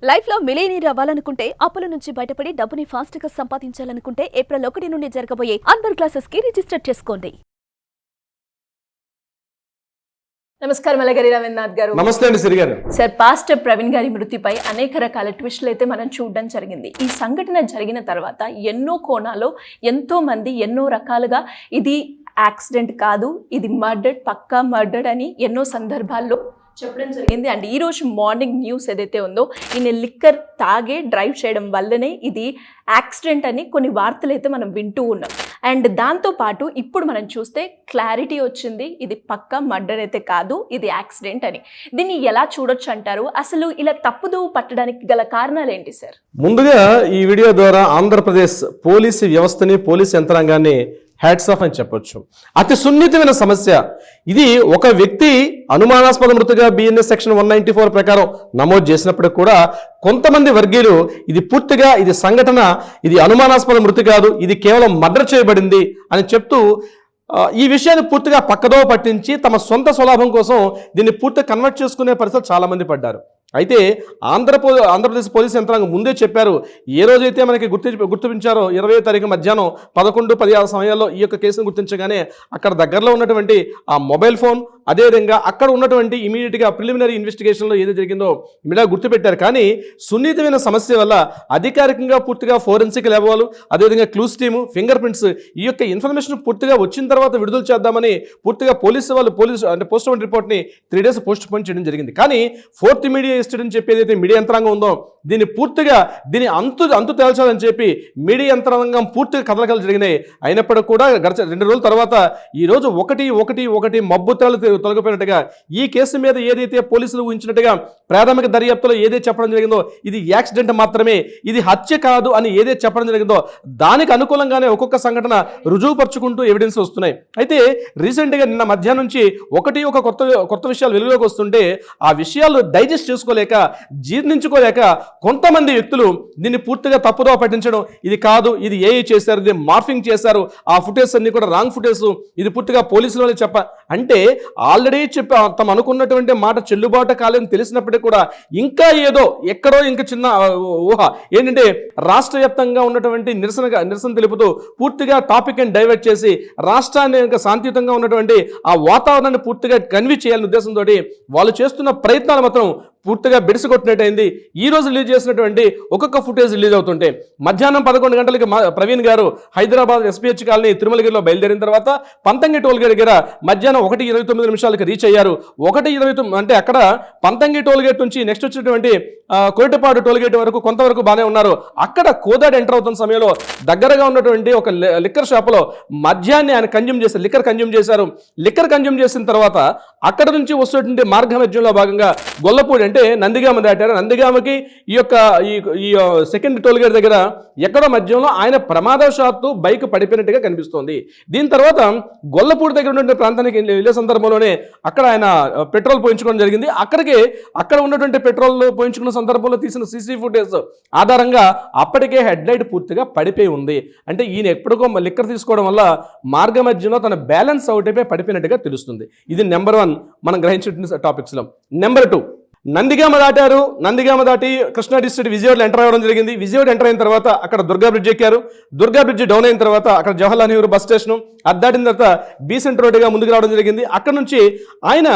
Life లో millionaire అవ్వాలనుకుంటే అప్పుల నుంచి బయటపడి డబ్బుని ఫాస్ట్ గా సంపాదించాలనుకుంటే ఏప్రిల్ 1 నుండి జరగబోయే అన్వర్ క్లాసెస్ కి రిజిస్టర్ చేసుకోండి. నమస్కారం అలగరి రవీంద్రనాథ్ గారు. నమస్తే అండి సిరి గారు. సార్, పాస్టర్ ప్రవీణ్ గారి మృతిపై అనేక రకాల ట్విస్టులు అయితే మనం చూడడం జరిగింది. ఈ సంఘటన జరిగిన తర్వాత ఎన్నో కోణాల్లో ఎంతో మంది ఎన్నో రకాలుగా ఇది యాక్సిడెంట్ కాదు, ఇది మర్డర్, పక్కా మర్డర్ అని ఎన్నో సందర్భాల్లో చెప్పడం జరిగింది. అండ్ ఈరోజు మార్నింగ్ న్యూస్ ఏదైతే ఉందో, ఈయన లిక్కర్ తాగే డ్రైవ్ చేయడం వల్లనే ఇది యాక్సిడెంట్ అని కొన్ని వార్తలు అయితే మనం వింటూ ఉన్నాం. అండ్ దాంతోపాటు ఇప్పుడు మనం చూస్తే క్లారిటీ వచ్చింది, ఇది పక్కా మర్డర్ అయితే కాదు, ఇది యాక్సిడెంట్ అని. దీన్ని ఎలా చూడొచ్చు అంటారు? అసలు ఇలా తప్పుదోవ పట్టడానికి గల కారణాలు ఏంటి సార్? ముందుగా ఈ వీడియో ద్వారా ఆంధ్రప్రదేశ్ పోలీసు వ్యవస్థని, పోలీసు యంత్రాంగాన్ని హ్యాట్స్ ఆఫ్ అని చెప్పొచ్చు. అతి సున్నితమైన సమస్య ఇది. ఒక వ్యక్తి అనుమానాస్పద మృతిగా బిఎన్ఎస్ సెక్షన్ 194 ప్రకారం నమోదు చేసినప్పుడు కూడా కొంతమంది వర్గీయులు ఇది పూర్తిగా ఇది సంఘటన, ఇది అనుమానాస్పద మృతి కాదు, ఇది కేవలం మర్డర్ చేయబడింది అని చెప్తూ ఈ విషయాన్ని పూర్తిగా పక్కదోవ పట్టించి తమ సొంత స్వలాభం కోసం దీన్ని పూర్తిగా కన్వర్ట్ చేసుకునే పరిస్థితులు చాలా మంది పడ్డారు. అయితే ఆంధ్రప్రదేశ్ పోలీసు యంత్రాంగం ముందే చెప్పారు. ఏ రోజైతే మనకి గుర్తించారో 20వ తారీఖు మధ్యాహ్నం 11:16 సమయాల్లో ఈ యొక్క కేసును గుర్తించగానే అక్కడ దగ్గరలో ఉన్నటువంటి ఆ మొబైల్ ఫోన్, అదేవిధంగా అక్కడ ఉన్నటువంటి ఇమీడియట్గా ప్రిలిమినరీ ఇన్వెస్టిగేషన్లో ఏది జరిగిందో ఇమీడియట్గా గుర్తుపెట్టారు. కానీ సున్నితమైన సమస్య వల్ల అధికారికంగా పూర్తిగా ఫోరెన్సిక్ ల్యాబ్, అదేవిధంగా క్లూస్ టీము, ఫింగర్ ప్రింట్స్ ఈ యొక్క ఇన్ఫర్మేషన్ పూర్తిగా వచ్చిన తర్వాత విడుదల చేద్దామని పూర్తిగా పోలీసు అంటే పోస్ట్ మార్టం రిపోర్ట్ని 3 days పోస్ట్ పోన్ చేయడం జరిగింది. కానీ ఫోర్త్ మీడియా ఇన్స్టిట్యూట్ అని చెప్పి ఏదైతే మీడియా యంత్రాంగం ఉందో దీన్ని పూర్తిగా అంతు తేల్చాలని చెప్పి మీడియా యంత్రాంగం పూర్తిగా కదలకలు జరిగినాయి. అయినప్పటికీ కూడా గడిచిన 2 రోజుల తర్వాత ఈరోజు ఒకటి మబ్బు తొలగిపోయినట్టుగా ఈ కేసు మీద ఏదైతే పోలీసులు ఊహించినట్టుగా ప్రాథమిక దర్యాప్తులో ఏదైతే చెప్పడం జరిగిందో ఇది యాక్సిడెంట్ మాత్రమే, ఇది హత్య కాదు అని ఏదైతే చెప్పడం జరిగిందో దానికి అనుకూలంగానే ఒక్కొక్క సంఘటన రుజువుపరుచుకుంటూ ఎవిడెన్స్ వస్తున్నాయి. అయితే రీసెంట్గా నిన్న మధ్యాహ్నం నుంచి ఒక కొత్త విషయాలు వెలుగులోకి వస్తుంటే ఆ విషయాలు డైజెస్ట్ చేసుకోలేక, జీర్ణించుకోలేక కొంతమంది వ్యక్తులు దీన్ని పూర్తిగా తప్పుదోవ పట్టించడం, ఇది కాదు, ఇది ఏఐ చేశారు, ఇది మార్ఫింగ్ చేశారు, ఆ ఫుటేజ్ అన్ని కూడా రాంగ్ ఫుటేజ్, ఇది పూర్తిగా పోలీసుల వల్ల అంటే ఆల్రెడీ తమ అనుకున్నటువంటి మాట చెల్లుబాటు కాలేదని తెలిసినప్పటికీ కూడా ఇంకా ఏదో ఎక్కడో ఇంకా చిన్న ఊహ ఏంటంటే రాష్ట్ర వ్యాప్తంగా ఉన్నటువంటి నిరసన తెలుపుతూ పూర్తిగా టాపిక్ ని డైవర్ట్ చేసి రాష్ట్రాన్ని ఇంకా శాంతియుతంగా ఉన్నటువంటి ఆ వాతావరణాన్ని పూర్తిగా కన్వీ చేయాలనే ఉద్దేశంతో వాళ్ళు చేస్తున్న ప్రయత్నాలు మాత్రం పూర్తిగా బెడిసికొట్టినట్టయింది. ఈ రోజు రిలీజ్ చేసినటువంటి ఒక్కొక్క ఫుటేజ్ రిలీజ్ అవుతుంటే మధ్యాహ్నం 11 గంటలకి ప్రవీణ్ గారు హైదరాబాద్ SPH కాలనీ తిరుమలగిరిలో బయలుదేరిన తర్వాత పంతంగి టోల్ గేట్ దగ్గర మధ్యాహ్నం 1:29 రిచ్ అయ్యారు. 1:29 అంటే అక్కడ పంతంగి టోల్ గేట్ నుంచి నెక్స్ట్ వచ్చినటువంటి కోటిపాడు టోల్ గేట్ వరకు కొంతవరకు బాగానే ఉన్నారు. అక్కడ కోదాడ ఎంటర్ అవుతున్న సమయంలో దగ్గరగా ఉన్నటువంటి ఒక లిక్కర్ షాపులో మద్యాన్ని ఆయన లిక్కర్ కన్జ్యూమ్ చేశారు. లిక్కర్ కన్జ్యూమ్ చేసిన తర్వాత అక్కడ నుంచి వస్తున్నటువంటి మార్గ మధ్యంలో భాగంగా గొల్లపూడి అంటే నందిగామ దాటారు. నందిగామకి ఈ సెకండ్ టోల్ గేట్ దగ్గర ఎక్కడో మధ్యంలో ఆయన ప్రమాదవశాత్తు బైక్ పడిపోయినట్టుగా కనిపిస్తోంది. దీని తర్వాత గొల్లపూడి దగ్గర ఉన్నటువంటి ప్రాంతానికి వెళ్ళే సందర్భంలోనే అక్కడ ఆయన పెట్రోల్ పోయించుకోవడం జరిగింది. అక్కడ ఉన్నటువంటి పెట్రోల్ పోయించుకున్న సందర్భంలో తీసిన CC ఫుటేజ్ ఆధారంగా అప్పటికే హెడ్ లైట్ పూర్తిగా పడిపోయి ఉంది. అంటే ఈయన ఎప్పటికో లిక్కర్ తీసుకోవడం వల్ల మార్గ మధ్యలో తన బ్యాలెన్స్ అవుట్ అయిపోయి పడిపోయినట్టుగా తెలుస్తుంది. ఇది నెంబర్ 1 మనం గ్రహించిన టాపిక్స్లో. నెంబర్ 2, నందిగామ దాటారు. నందిగామ దాటి కృష్ణా డిస్ట్రిక్ట్ విజయవాడలో ఎంటర్ అవ్వడం జరిగింది. విజయవాడ ఎంటర్ అయిన తర్వాత అక్కడ దుర్గా బ్రిడ్జ్ ఎక్కారు. దుర్గా బ్రిడ్జ్ డౌన్ అయిన తర్వాత అక్కడ జవహర్లాల్ నెహ్రూ బస్ స్టేషన్ అది దాటిన తర్వాత బీసెంట్ రోడ్డుగా ముందుకు రావడం జరిగింది. అక్కడ నుంచి ఆయన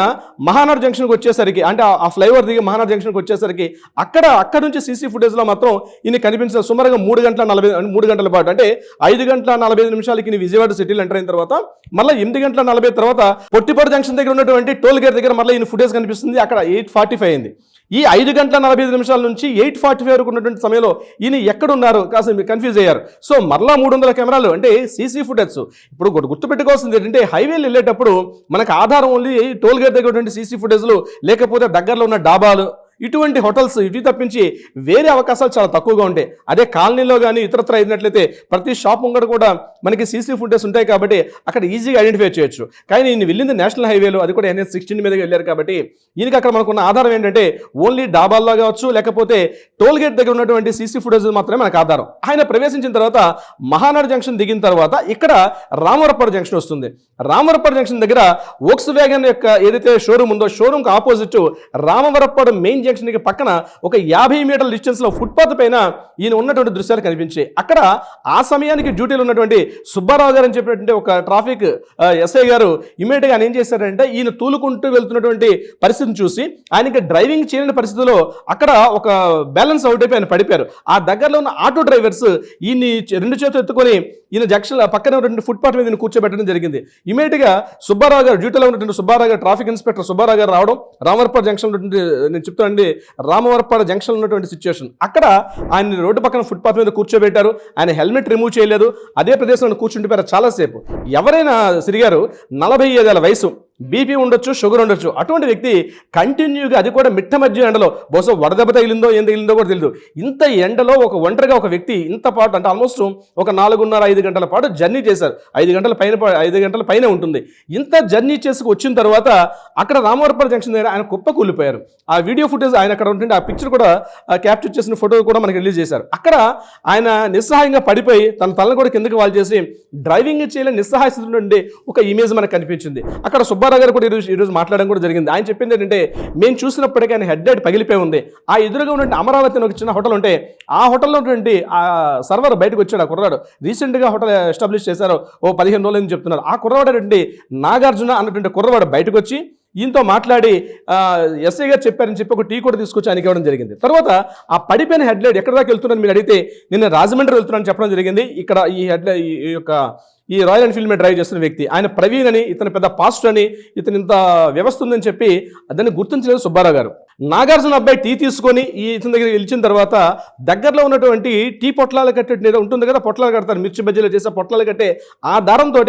మహానాడు జంక్షన్కి వచ్చేసరికి, అంటే ఆ ఫ్లైఓవర్ దిగి మహానాడు జంక్షన్కి వచ్చేసరికి అక్కడ నుంచి CC ఫుటేజ్లో మాత్రం ఈయన కనిపించిన సుమారుగా 3 గంటల పాటు, అంటే 5:45 విజయవాడ సిటీలో ఎంటర్ అయిన తర్వాత మళ్ళీ 8:40 తర్వాత పొట్టిపాడు జంక్షన్ దగ్గర ఉన్నటువంటి టోల్ గేట్ దగ్గర మళ్ళీ ఈయన ఫుటేజ్ కనిపిస్తుంది. అక్కడ 8:45 అయింది. ఈ 5:45 నుంచి 8:45 వరకు ఉన్నటువంటి సమయంలో ఈయన ఎక్కడున్నారు కాస్త కన్ఫ్యూజ్ అయ్యారు. సో మరలా 300 కెమెరాలు అంటే CC ఫుటేజ్. ఇప్పుడు గుర్తుపెట్టుకోవాల్సింది ఏంటంటే హైవేలు వెళ్ళేటప్పుడు మనకు ఆధారం ఓన్లీ టోల్ గేట్ దగ్గర ఉన్నటువంటి CC ఫుటేజ్లు, లేకపోతే దగ్గరలో ఉన్న డాబాలు, ఇటువంటి హోటల్స్ ఇవి తప్పించి వేరే అవకాశాలు చాలా తక్కువగా ఉంటాయి. అదే కాలనీలో కానీ ఇతరత్ర అయినట్లయితే ప్రతి షాప్ ముంగడ కూడా మనకి CC ఫుటేజ్ ఉంటాయి కాబట్టి అక్కడ ఈజీగా ఐడెంటిఫై చేయొచ్చు. కానీ ఈయన వెళ్ళింది నేషనల్ హైవేలో, అది కూడా NH-16 మీదగా వెళ్ళారు కాబట్టి ఈయనకి అక్కడ మనకున్న ఆధారం ఏంటంటే ఓన్లీ డాబాల్లో కావచ్చు, లేకపోతే టోల్ గేట్ దగ్గర ఉన్నటువంటి CC ఫుటేజ్ మాత్రమే మనకు ఆధారం. ఆయన ప్రవేశించిన తర్వాత మహానాడు జంక్షన్ దిగిన తర్వాత ఇక్కడ రామవరపాడు జంక్షన్ వస్తుంది. రామవరపాడు జంక్షన్ దగ్గర వోక్స్ వ్యాగన్ యొక్క ఏదైతే షోరూమ్ ఉందో షోరూమ్కి ఆపోజిట్ రామవరపాడు మెయిన్ జంక్షన్కి పక్కన ఒక 50 మీటర్ల డిస్టెన్స్లో ఫుట్పాత్ పైన ఈయన ఉన్నటువంటి దృశ్యాలు కనిపించాయి. అక్కడ ఆ సమయానికి డ్యూటీలో ఉన్నటువంటి సుబ్బారావు గారు అని చెప్పినటువంటి ఒక ట్రాఫిక్ ఎస్ఐ గారు ఇమీడియట్గా ఆయన ఏం చేశారంటే ఈయన తూలుకుంటూ వెళ్తున్నటువంటి పరిస్థితిని చూసి ఆయనకి డ్రైవింగ్ చేయని పరిస్థితిలో అక్కడ ఒక బ్యాలెన్స్ అవుట్ అయిపోయి ఆయన పడిపోయారు. ఆ దగ్గరలో ఉన్న ఆటో డ్రైవర్స్ ఈయన్ని 2 చేతులు ఎత్తుకొని ఈయన జంక్షన్ పక్కన ఉన్నటువంటి ఫుట్పాత్ మీద కూర్చోబెట్టడం జరిగింది. ఇమీడియట్గా సుబ్బారావు గారు డ్యూటీలో ఉన్నటువంటి సుబ్బారావు గారు ట్రాఫిక్ ఇన్స్పెక్టర్ సుబ్బారావు గారు రావడం రామవరపాడు జంక్షన్ నేను చెప్తానండి రామవరపాడు జంక్షన్ ఉన్నటువంటి సిచ్యువేషన్ అక్కడ ఆయన రోడ్డు పక్కన ఫుట్పాత్ మీద కూర్చోబెట్టారు. ఆయన హెల్మెట్ రిమూవ్ చేయలేదు. అదే ప్రదేశంలో కూర్చుండిపోయారు చాలాసేపు. ఎవరైనా సిరిగారు 45 ఏళ్ల వయసు, బీపీ ఉండొచ్చు, షుగర్ ఉండొచ్చు, అటువంటి వ్యక్తి కంటిన్యూగా అది కూడా మిట్ట మధ్య ఎండలో బహుశా వడదెబ్బ తగిలిందో ఏం తగిలిందో కూడా తెలియదు. ఇంత ఎండలో ఒంటరిగా ఒక వ్యక్తి ఇంత పాటు అంటే ఆల్మోస్ట్ ఒక 4.5 గంటల పాటు జర్నీ చేశారు. 5 గంటల పైన ఉంటుంది. ఇంత జర్నీ చేసి వచ్చిన తర్వాత అక్కడ రామవరపాడు జంక్షన్ దగ్గర ఆయన కుప్ప కూలిపోయారు. ఆ వీడియో ఫుటేజ్ ఆయన అక్కడ ఉంటుంది, ఆ పిక్చర్ కూడా క్యాప్చర్ చేసిన ఫోటో కూడా మనకి రిలీజ్ చేశారు. అక్కడ ఆయన నిస్సహాయంగా పడిపోయి తన తలను కూడా కిందకి వాల్ చేసి డ్రైవింగ్ చేయలేని నిస్సహాయ స్థితిలో ఉండే ఒక ఇమేజ్ మనకు కనిపించింది. అక్కడ సుబ్బారావు గారు కూడా ఈరోజు మాట్లాడడం కూడా జరిగింది. ఆయన చెప్పింది ఏంటంటే మేము చూసినప్పటికీ ఆయన హెడ్ లైట్ పగిలిపోయి ఉంది. ఆ ఎదురుగా ఉన్నటువంటి అమరావతి అని ఒక చిన్న హోటల్ ఉంటే ఆ హోటల్లో ఉన్నటువంటి ఆ సర్వర్ బయటకు వచ్చాడు. ఆ కుర్రాడు రీసెంట్గా హోటల్ ఎస్టాబ్లిష్ చేశారు, ఓ 15 రోజులు అని చెప్తున్నారు. ఆ కుర్రవాడు ఏంటంటే నాగార్జున అన్నటువంటి కుర్రవాడు బయటకు వచ్చి ఈయనతో మాట్లాడి ఎస్ఐ గారు చెప్పారని చెప్పి ఒక టీ కూడా తీసుకొచ్చి ఆయనకి ఇవ్వడం జరిగింది. తర్వాత ఆ పడిపోయిన హెడ్ లైట్ ఎక్కడ దాకా వెళ్తున్నాను మీరు అడిగితే నేను రాజమండ్రి వెళ్తున్నాను చెప్పడం జరిగింది. ఇక్కడ ఈ రాయల్ ఎన్ఫీల్డ్ మీద డ్రైవ్ చేస్తున్న వ్యక్తి ఆయన ప్రవీణ్ అని, ఇతను పెద్ద పాస్టర్ అని, ఇతను ఇంత వ్యవస్థ ఉందని చెప్పి దాన్ని గుర్తించలేదు సుబ్బారావు గారు. నాగార్జున అబ్బాయి టీ తీసుకొని ఇతని దగ్గర గెలిచిన తర్వాత దగ్గరలో ఉన్నటువంటి టీ పొట్లాలు కట్టే ఉంటుంది కదా, పొట్లాలు కడతారు, మిర్చి బజ్జీలో చేసే పొట్లాలు కట్టే ఆ దారంతో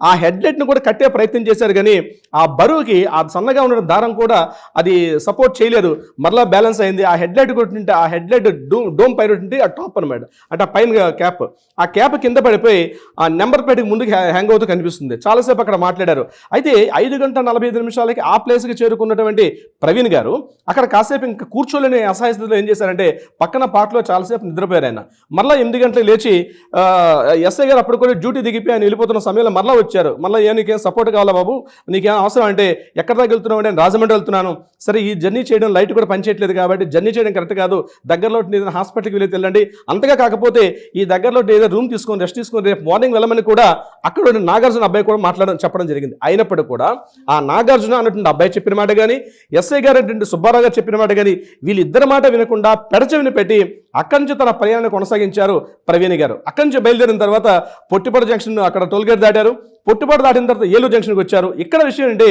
ఆ హెడ్లైట్ను కూడా కట్టే ప్రయత్నం చేశారు. కానీ ఆ బరువుకి ఆ సన్నగా ఉన్న దారం కూడా అది సపోర్ట్ చేయలేదు. మరలా బ్యాలెన్స్ అయింది. ఆ హెడ్లైట్ కొట్టింటే ఆ హెడ్లైట్ డోమ్ పైన ఆ టాప్ అనమాట, అంటే ఆ పైన క్యాప్, ఆ క్యాప్ కింద పడిపోయి ఆ నెంబర్ ప్లేట్కి ముందుకు హ్యాంగ్ అవుతూ కనిపిస్తుంది. చాలాసేపు అక్కడ మాట్లాడారు. అయితే 5:45 ఆ ప్లేస్కి చేరుకున్నటువంటి ప్రవీణ్ గారు అక్కడ కాసేపు ఇంకా కూర్చోలేని అసహాయ స్థితిలో ఏం చేశారంటే పక్కన పాటలో చాలాసేపు నిద్రపోయారు. ఆయన మరలా 8 గంటలకు లేచి ఎస్ఐ గారు అప్పుడు కూడా డ్యూటీ దిగిపోయి ఆయన వెళ్ళిపోతున్న సమయంలో మరలా వచ్చారు. మరలా నీకేం సపోర్ట్ కావాలా బాబు, నీకేం అవసరం అంటే ఎక్కడ దాకా వెళ్తున్నావు అంటే రాజమండ్రి వెళ్తున్నాను. సరే ఈ జర్నీ చేయడం లైట్ కూడా పనిచేయట్లేదు కాబట్టి జర్నీ చేయడం కరెక్ట్ కాదు, దగ్గరలో ఏదైనా హాస్పిటల్కి వెళ్ళండి, అంతగా కాకపోతే ఈ దగ్గరలో ఏదైనా రూమ్ తీసుకొని రెస్ట్ తీసుకొని రేపు మార్నింగ్ వెళ్ళమని కూడా అక్కడ నాగార్జున అబ్బాయి కూడా చెప్పడం జరిగింది. అయినప్పటికీ కూడా ఆ నాగార్జున అన్నటువంటి అబ్బాయి చెప్పిన మాట కానీ ఎస్ఐ గారు అంటే సుబ్బారావు గారు చెప్పిన మాట కానీ వీళ్ళిద్దరి మాట వినకుండా పెడచెవిని పెట్టి అక్కడి నుంచి తన ప్రయాణాన్ని కొనసాగించారు ప్రవీణ్ గారు. అక్కడి నుంచి బయలుదేరిన తర్వాత పొట్టిపాడు జంక్షన్ అక్కడ టోల్గేట్ దాటారు. పొట్టిపాడు దాటిన తర్వాత ఏలూరు జంక్షన్కి వచ్చారు. ఇక్కడ విషయం ఏంటి,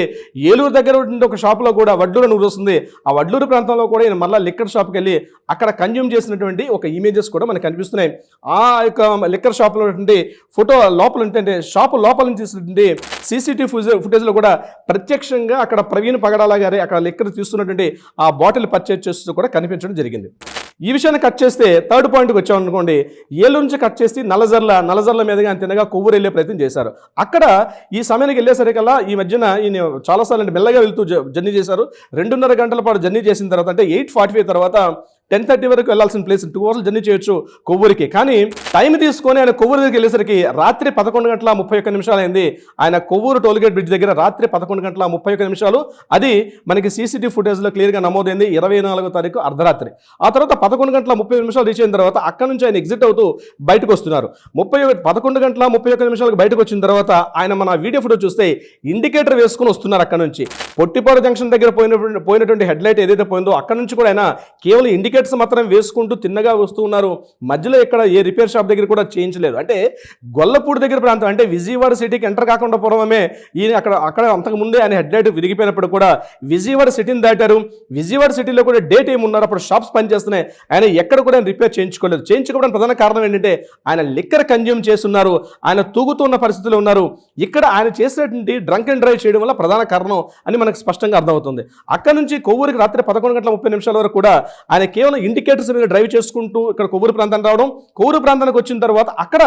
ఏలూరు దగ్గర ఒక షాప్లో కూడా వడ్లూరు నూరు వస్తుంది. ఆ వడ్లూరు ప్రాంతంలో కూడా ఈయన మళ్ళీ లిక్కర్ షాప్కి వెళ్ళి అక్కడ కన్జ్యూమ్ చేసినటువంటి ఒక ఇమేజెస్ కూడా మనకు కనిపిస్తున్నాయి. ఆ యొక్క లిక్కర్ షాప్లో ఫోటో లోపల అంటే షాపు లోపల నుంచి తీసినటువంటి CCTV ఫుటేజ్లో కూడా ప్రత్యక్షంగా అక్కడ ప్రవీణ్ పగడాల గారి అక్కడ లిక్కర్ తీస్తున్నటువంటి ఆ బాటిల్ పర్చేజ్ చేస్తూ కూడా కనిపించడం జరిగింది. ఈ విషయాన్ని కట్ చేస్తే థర్డ్ పాయింట్కి వచ్చామనుకోండి, ఏలూరు నుంచి కట్ చేసి నల్లజర్ల మీదుగా ఆయన తిన్నగా కొవ్వూరు వెళ్ళే ప్రయత్నం చేశారు. అక్కడ ఈ సమయానికి వెళ్ళేసరికల్లా ఈ మధ్యన ఈయన చాలాసార్లు మెల్లగా వెళ్తూ జర్నీ చేశారు. 2.5 గంటల పాటు జర్నీ చేసిన తర్వాత అంటే 8:45 తర్వాత 10:30 వరకు వెళ్ళాల్సిన ప్లేస్ 2 అవర్స్ జర్నీ చేయొచ్చు కొవ్వూరికి. కానీ టైం తీసుకొని ఆయన కొవ్వూరు దగ్గరికి వెళ్ళేసరికి రాత్రి 11:31 అయింది. ఆయన కొవ్వూరు టోల్గేట్ బ్రిడ్జ్ దగ్గర రాత్రి 11:31. అది మనకి CCTV ఫుటేజ్లో క్లియర్గా నమోదైంది 24వ తారీఖు అర్ధరాత్రి. ఆ తర్వాత 11:30 రీచ్ అయిన తర్వాత అక్కడ నుంచి ఆయన ఎగ్జిట్ అవుతూ బయటకు వస్తున్నారు. 11:31 బయటకు వచ్చిన తర్వాత ఆయన మన వీడియో ఫోటో చూస్తే ఇండికేటర్ వేసుకుని వస్తున్నారు. అక్కడ నుంచి పొట్టిపాడు జంక్షన్ దగ్గర పోయినటువంటి హెడ్లైట్ ఏదైతే పోయిందో అక్కడ నుంచి కూడా ఆయన కేవలం ఇండికేటర్స్ మాత్రం వేసుకుంటూ తిన్నగా వస్తూ ఉన్నారు. మధ్యలో ఇక్కడ ఏ రిపేర్ షాప్ దగ్గర కూడా చేయించలేదు. అంటే గొల్లపూడి దగ్గర ప్రాంతం అంటే విజయవాడ సిటీకి ఎంటర్ కాకుండా పూర్వమే ఈయన అక్కడ అంతకుముందే ఆయన హెడ్లైట్ విరిగిపోయినప్పుడు కూడా విజయవాడ సిటీని దాటారు. విజయవాడ సిటీలో కూడా డే టైం ఉన్నారు, అప్పుడు షాప్స్ పనిచేస్తున్నాయి. ఆయన ఎక్కడ కూడా రిపేర్ చేయించుకోలేదు. చేయించుకోవడానికి ప్రధాన కారణం ఏంటంటే ఆయన లిక్కర్ కన్జ్యూమ్ చేస్తున్నారు, ఆయన తూగుతున్న పరిస్థితిలో ఉన్నారు. ఇక్కడ ఆయన చేసినటువంటి డ్రంక్ అండ్ డ్రైవ్ చేయడం వల్ల ప్రధాన కారణం అని మనకు స్పష్టంగా అర్థమవుతుంది. అక్కడ నుంచి కొవ్వూరికి రాత్రి 11:30 వరకు కూడా ఆయన కేవలం ఇండికేటర్స్ మీద డ్రైవ్ చేసుకుంటూ ఇక్కడ కొవ్వూరు ప్రాంతానికి రావడం, కొవ్వూరు ప్రాంతానికి వచ్చిన తర్వాత అక్కడ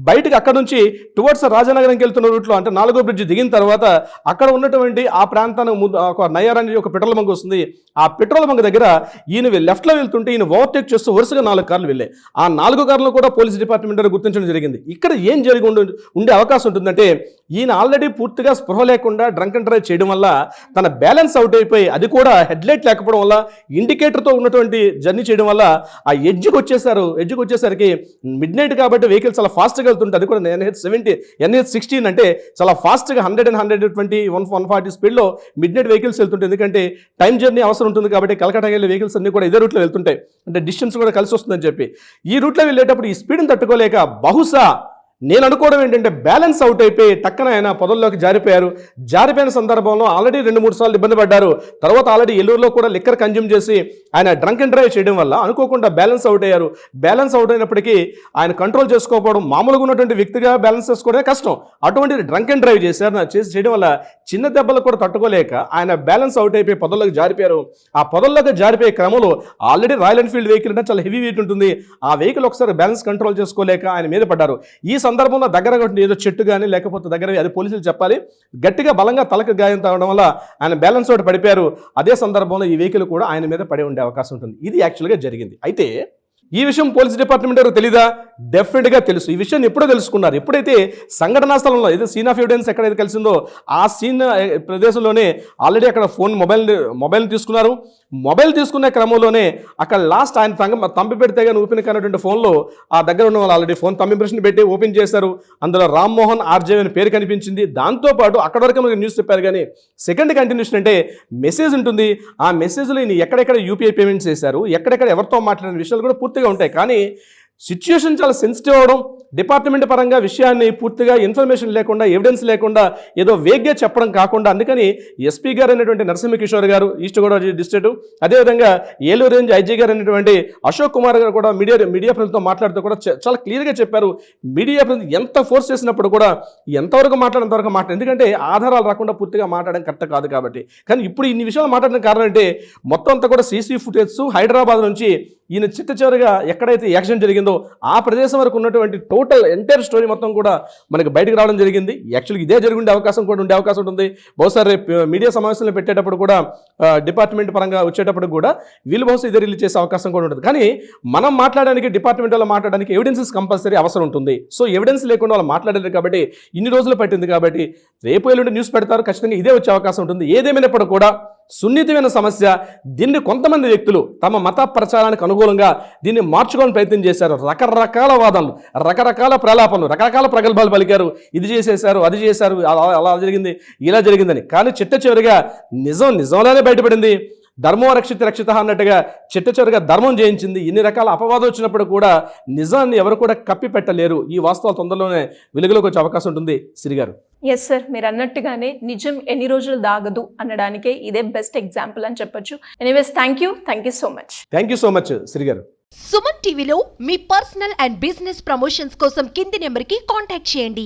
బయటకు అక్కడ నుంచి టువర్డ్స్ రాజానగరంకి వెళ్తున్న రూట్లో అంటే 4వ బ్రిడ్జ్ దిగిన తర్వాత అక్కడ ఉన్నటువంటి ఆ ప్రాంతానికి ఒక నయ్యార్ అనేది ఒక పెట్రోల్ బంక్ వస్తుంది. ఆ పెట్రోల్ బంక్ దగ్గర ఈయన లెఫ్ట్లో వెళ్తుంటే ఈయన ఓవర్టేక్ చేస్తూ వరుసగా 4 కార్లు వెళ్ళాయి. ఆ 4 కార్లు కూడా పోలీస్ డిపార్ట్మెంట్ గుర్తించడం జరిగింది. ఇక్కడ ఏం జరిగి ఉండే అవకాశం ఉంటుందంటే ఈయన ఆల్రెడీ పూర్తిగా స్పృహ లేకుండా డ్రంక్ అండ్ డ్రైవ్ చేయడం వల్ల తన బ్యాలెన్స్ అవుట్ అయిపోయి, అది కూడా హెడ్లైట్ లేకపోవడం వల్ల, ఇండికేటర్తో ఉన్నటువంటి జర్నీ చేయడం వల్ల ఆ ఎడ్జ్కి వచ్చేసరికి మిడ్ నైట్ కాబట్టి వెహికల్స్ చాలా ఫాస్ట్గా వెళ్తుంటే, అది కూడా NH16 అంటే చాలా ఫాస్ట్గా 100 and 120 140 స్పీడ్లో మిడ్ నైట్ వెహికల్స్ వెళ్తుంటాయి. ఎందుకంటే టైం జర్నీ అవసరం ఉంటుంది కాబట్టి కలకట్టాకి వెళ్ళే వెహికల్స్ అన్ని కూడా ఇదే రూట్లో వెళ్తుంటాయి, అంటే డిస్టెన్స్ కూడా కలిసి వస్తుందని చెప్పి ఈ రూట్లో వెళ్ళేటప్పుడు ఈ స్పీడ్ని తట్టుకోలేక బహుశా నేను అనుకోవడం ఏంటంటే బ్యాలెన్స్ అవుట్ అయిపోయి టక్కన ఆయన పొదల్లోకి జారిపోయిన సందర్భంలో ఆల్రెడీ 2-3 సార్లు ఇబ్బంది పడ్డారు. తర్వాత ఆల్రెడీ ఏలూరులో కూడా లిక్కర్ కన్జ్యూమ్ చేసి ఆయన డ్రంక్ అండ్ డ్రైవ్ చేయడం వల్ల అనుకోకుండా బ్యాలెన్స్ అవుట్ అయ్యారు. బ్యాలెన్స్ అవుట్ అయినప్పటికీ ఆయన కంట్రోల్ చేసుకోకపోవడం, మామూలుగా ఉన్నటువంటి వ్యక్తిగా బ్యాలెన్స్ చేసుకోవడమే కష్టం, అటువంటి డ్రంక్ అండ్ డ్రైవ్ చేయడం వల్ల చిన్న దెబ్బలు కూడా తట్టుకోలేక ఆయన బ్యాలెన్స్ అవుట్ అయిపోయి పొదల్లోకి జారిపోయారు. ఆ పొదల్లోకి జారిపోయే క్రమంలో ఆల్రెడీ రాయల్ ఎన్ఫీల్డ్ వెహికల్ అంటే చాలా హెవీ వెయిట్ ఉంటుంది. ఆ వెహికల్ ఒకసారి బ్యాలెన్స్ కంట్రోల్ చేసుకోలేక ఆయన మీద పడ్డారు. ఈ సందర్భంలో దగ్గర ఏదో చెట్టు కానీ లేకపోతే దగ్గర అది పోలీసులు చెప్పాలి, గట్టిగా బలంగా తలకు గాయం తాగడం వల్ల ఆయన బ్యాలెన్స్ అవుట్ పడిపోయారు. అదే సందర్భంలో ఈ వెహికల్ కూడా ఆయన మీద పడి ఉండే అవకాశం ఉంటుంది. ఇది యాక్చువల్గా జరిగింది. అయితే ఈ విషయం పోలీస్ డిపార్ట్మెంట్ ఎవరు తెలీదా? డెఫినెట్గా తెలుసు. ఈ విషయాన్ని ఎప్పుడో తెలుసుకున్నారు. ఎప్పుడైతే సంఘటనా స్థలంలో ఏదో సీన్ ఆఫ్ ఎవిడెన్స్ ఎక్కడైతే కలిసిందో ఆ సీన్ ప్రదేశంలోనే ఆల్రెడీ అక్కడ మొబైల్ తీసుకున్నారు. మొబైల్ తీసుకునే క్రమంలోనే అక్కడ లాస్ట్ ఆయన తంపి పెడితే కానీ ఓపెన్ కానటువంటి ఫోన్లో ఆ దగ్గర ఉన్న వాళ్ళు ఆల్రెడీ ఫోన్ తంపి ఇంప్రెషన్ పెట్టి ఓపెన్ చేశారు. అందులో రామ్మోహన్ ఆర్జే అని పేరు కనిపించింది. దాంతోపాటు అక్కడ వరకు మనకి న్యూస్ చెప్పారు, కానీ సెకండ్ కంటిన్యూషన్ అంటే మెసేజ్ ఉంటుంది. ఆ మెసేజ్లో ఈయన ఎక్కడెక్కడ యూపీఐ పేమెంట్స్ చేశారు, ఎక్కడెక్కడ ఎవరితో మాట్లాడిన విషయాలు కూడా పూర్తిగా ఉంటాయి. కానీ సిచ్యుయేషన్ చాలా సెన్సిటివ్ అవడం, డిపార్ట్మెంట్ పరంగా విషయాన్ని పూర్తిగా ఇన్ఫర్మేషన్ లేకుండా, ఎవిడెన్స్ లేకుండా ఏదో వేగ్గా చెప్పడం కాకుండా, అందుకని ఎస్పీ గారు అయినటువంటి నరసింహకిషోర్ గారు ఈస్ట్ గోదావరి డిస్ట్రిక్ట్, అదేవిధంగా ఏలూరు రేంజ్ ఐజీ గారు అయినటువంటి అశోక్ కుమార్ గారు కూడా మీడియా ప్రతినిధితో మాట్లాడుతూ కూడా చాలా క్లియర్గా చెప్పారు. మీడియా ప్రతినిధి ఎంత ఫోర్స్ చేసినప్పుడు కూడా ఎంతవరకు మాట్లాడేంతవరకు ఎందుకంటే ఆధారాలు రాకుండా పూర్తిగా మాట్లాడడం కరెక్ట్ కాదు కాబట్టి. కానీ ఇప్పుడు ఇన్ని విషయాలు మాట్లాడిన కారణం అంటే మొత్తం అంతా కూడా సీసీ ఫుటేజ్ హైదరాబాద్ నుంచి ఈయన చివరిగా ఎక్కడైతే యాక్సిడెంట్ జరిగిందో ఆ ప్రదేశం వరకు ఉన్నటువంటి టోటల్ ఎంటైర్ స్టోరీ మొత్తం కూడా మనకి బయటకు రావడం జరిగింది. యాక్చువల్గా ఇదే జరిగి ఉండే అవకాశం ఉంటుంది. బహుశా రేపు మీడియా సమావేశాలను పెట్టేటప్పుడు కూడా డిపార్ట్మెంట్ పరంగా వచ్చేటప్పుడు కూడా వీళ్ళు బహుశా ఇదే రిలీజ్ చేసే అవకాశం కూడా ఉంటుంది. కానీ మనం మాట్లాడడానికి, డిపార్ట్మెంట్ వాళ్ళు మాట్లాడడానికి ఎవిడెన్సెస్ కంపల్సరీ అవసరం ఉంటుంది. సో ఎవిడెన్స్ లేకుండా వాళ్ళు మాట్లాడారు కాబట్టి ఇన్ని రోజులు పట్టింది కాబట్టి రేపు ఎల్లుండి న్యూస్ పెడతారు, ఖచ్చితంగా ఇదే వచ్చే అవకాశం ఉంటుంది. ఏదేమైనప్పుడు కూడా సున్నితమైన సమస్య. దీన్ని కొంతమంది వ్యక్తులు తమ మత ప్రచారానికి అనుకూలంగా దీన్ని మార్చుకోవాలని ప్రయత్నం చేశారు. రకరకాల వాదనలు, రకరకాల ప్రలాపనలు, రకరకాల ప్రగల్భాలు పలికారు. ఇది చేసేశారు, అది చేశారు, అలా జరిగింది, ఇలా జరిగిందని. కానీ చివరిగా నిజంలానే బయటపడింది. ధర్మో రక్షిత అన్నట్టుగా చివరిగా ధర్మం జయించింది. ఇన్ని రకాల అపవాదం వచ్చినప్పుడు కూడా నిజాన్ని ఎవరు కూడా కప్పి పెట్టలేరు. ఈ వాస్తవాలు తొందరలోనే వెలుగులోకి వచ్చే అవకాశం ఉంటుంది. సిరిగారు. ఎస్ సార్, మీరు అన్నట్టుగానే నిజం ఎన్ని రోజులు దాగదు అనడానికే ఇదే బెస్ట్ ఎగ్జాంపుల్ అని చెప్పొచ్చు. Anyways thank you so much. Thank you so much సిరిగారు. సుమన్ టీవీలో మీ పర్సనల్ అండ్ బిజినెస్ ప్రమోషన్స్ కోసం కింది నెంబర్కి కాంటాక్ట్ చేయండి.